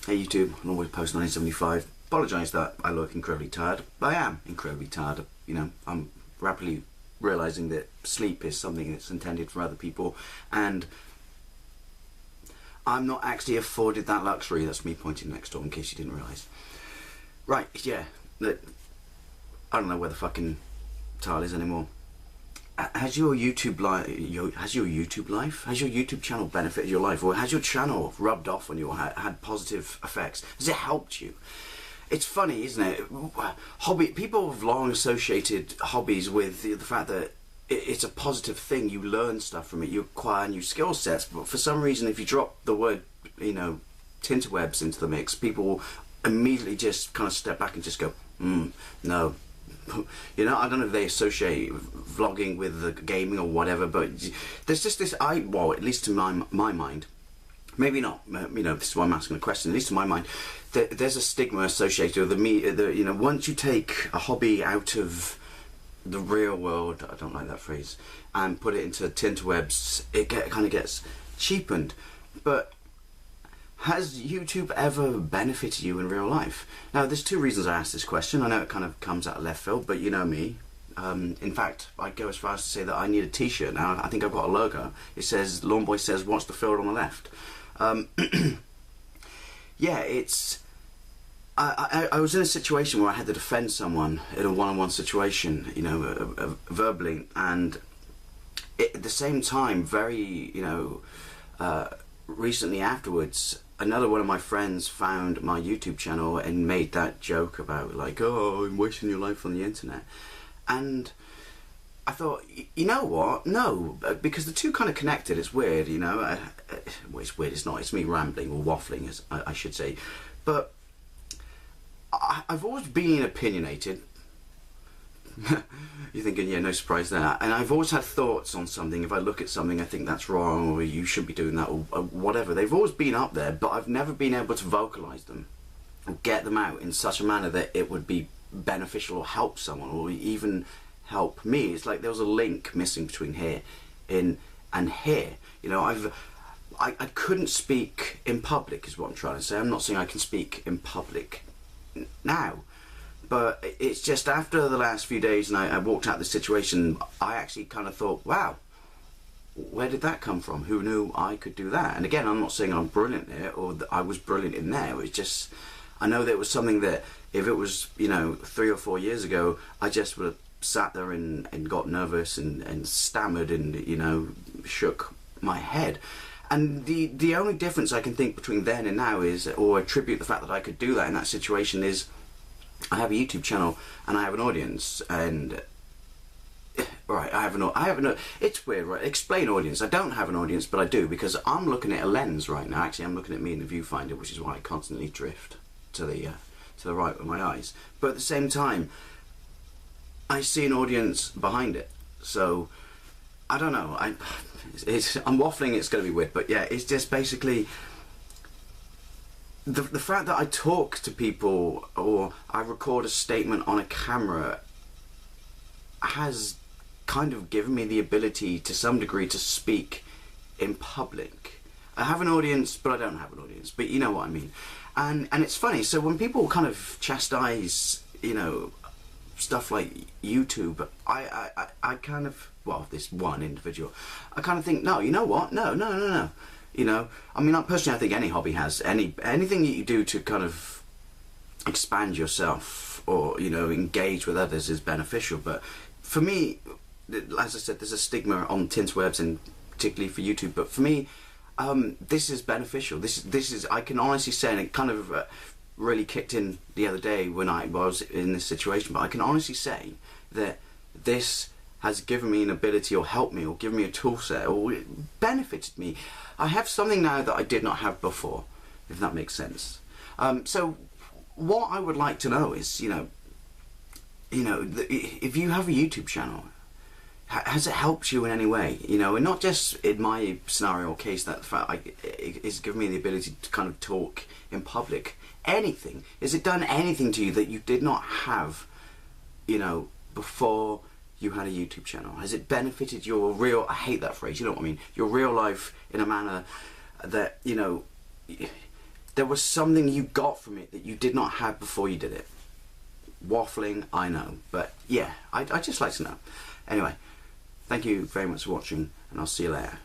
Hey YouTube, I'm always post 1975. Apologise that I look incredibly tired. I am incredibly tired. You know, I'm rapidly realising that sleep is something that's intended for other people, and I'm not actually afforded that luxury. That's me pointing next door in case you didn't realise. Right, yeah. I don't know where the fucking tile is anymore. Has your YouTube life, has your YouTube channel benefited your life, or has your channel rubbed off on you, or had positive effects? Has it helped you? It's funny, isn't it? People have long associated hobbies with the fact that it's a positive thing. You learn stuff from it, you acquire new skill sets. But for some reason, if you drop the word, tinterwebs into the mix, people immediately just kind of step back and just go, no. I don't know if they associate vlogging with the gaming or whatever, but there's just this, well, at least to my mind, maybe not, this is why I'm asking the question, at least to my mind, there's a stigma associated with once you take a hobby out of the real world, I don't like that phrase, and put it into tinterwebs, it kind of gets cheapened. But has YouTube ever benefited you in real life? Now, there's two reasons I asked this question. I know it kind of comes out of left field, but you know me. In fact, I'd go as far as to say that I need a t-shirt now. I think I've got a logo. It says, Lawn Boy says, watch the field on the left. Yeah, I was in a situation where I had to defend someone in a one-on-one situation, verbally, and at the same time, very, recently afterwards, another one of my friends found my YouTube channel and made that joke about, like, oh, I'm wasting your life on the internet. And I thought, you know what? No, because the two kind of connected. It's weird, well, it's weird. It's not. It's me rambling or waffling, as I should say. But I've always been opinionated. You're thinking, yeah, no surprise there. And I've always had thoughts on something. If I look at something, I think that's wrong, or you shouldn't be doing that, or whatever. They've always been up there, but I've never been able to vocalise them or get them out in such a manner that it would be beneficial or help someone, or even help me. It's like there was a link missing between here and here. I couldn't speak in public, is what I'm trying to say. I'm not saying I can speak in public now. But it's just after the last few days and I walked out of the situation, I actually kind of thought, wow, where did that come from? Who knew I could do that? And again, I'm not saying I'm brilliant at it or that I was brilliant in there. It's just, I know that it was something that if it was, 3 or 4 years ago, I just would have sat there and got nervous and stammered and, shook my head. And the only difference I can think between then and now is, or attribute the fact that I could do that in that situation, is I have a YouTube channel and I have an audience, and right, I have an it's weird, right? Explain audience. I don't have an audience, but I do, because I'm looking at a lens right now. Actually, I'm looking at me in the viewfinder, which is why I constantly drift to the right with my eyes. But at the same time, I see an audience behind it. So I don't know. I'm waffling. It's going to be weird, but yeah, it's just basically the fact that I talk to people or I record a statement on a camera has kind of given me the ability to some degree to speak in public. I have an audience, but I don't have an audience, but you know what I mean. And it's funny, so when people kind of chastise, stuff like YouTube, I kind of, well, this one individual, I kind of think, no, you know what, no. I mean, personally, I think any hobby has, anything that you do to kind of expand yourself or, engage with others is beneficial. But for me, as I said, there's a stigma on tinterwebs and particularly for YouTube, but for me, this is beneficial. This is, I can honestly say, and it kind of really kicked in the other day when I was in this situation, but I can honestly say that this has given me an ability, or helped me, or given me a tool set, or benefited me. I have something now that I did not have before, if that makes sense. So what I would like to know is, if you have a YouTube channel, has it helped you in any way? And not just in my scenario or case, that the fact it's given me the ability to kind of talk in public. Anything. Has it done anything to you that you did not have, before you had a YouTube channel? Has it benefited your real, I hate that phrase, you know what I mean, your real life in a manner that, there was something you got from it that you did not have before you did it. Waffling, I know, but yeah, I'd just like to know. Anyway, thank you very much for watching, and I'll see you later.